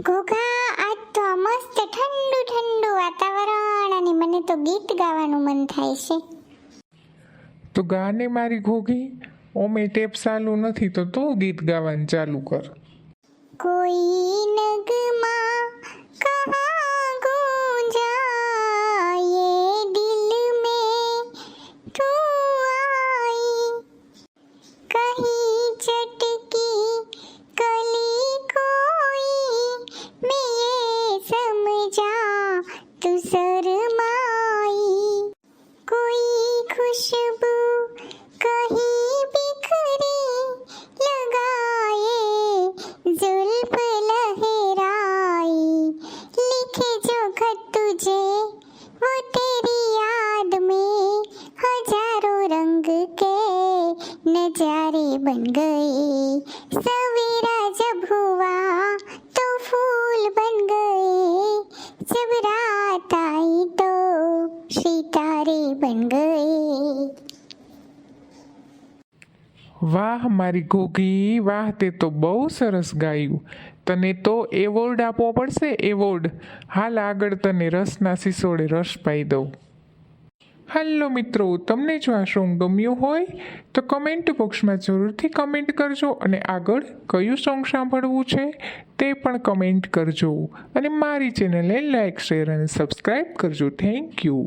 ઘોઘા, આજ તો આ મસ્ત ઠંડુ ઠંડુ વાતાવરણ અને મને તો ગીત ગાવાનું મન થાય છે. તો ગાને મારી ઘોઘી, ઓમે ટેપ ચાલુ નથી તો તું ગીત ગાવાનું ચાલુ કર. કોઈ નગમાં કહા ગૂંજા યે દિલ में तू आई कहीं चटकी कली कोई मैं ये समझा तू शर्माई कोई खुशबू कहीं बिखरी लगाए जुल्फ लहराई लिखे जो खत तुझे वो तेरी याद में हजारों रंग के नजारे बन गए सवेरा जब हुआ तो फूल बन गए जब रात आई तो सितारे बन गए. વાહ મારી ઘોઘી, વાહ, તે તો બહુ સરસ ગાયું. તને તો એવોર્ડ આપવો પડશે, એવોર્ડ. હાલ આગળ તને રસના સિસોડે રસ પાઈ દઉં. હાલો મિત્રો, તમને જો આ સોંગ ગમ્યું હોય તો કમેન્ટ બોક્સમાં જરૂરથી કમેન્ટ કરજો અને આગળ કયું સોંગ સાંભળવું છે તે પણ કમેન્ટ કરજો અને મારી ચેનલને લાઈક, શેર અને સબસ્ક્રાઈબ કરજો. Thank you.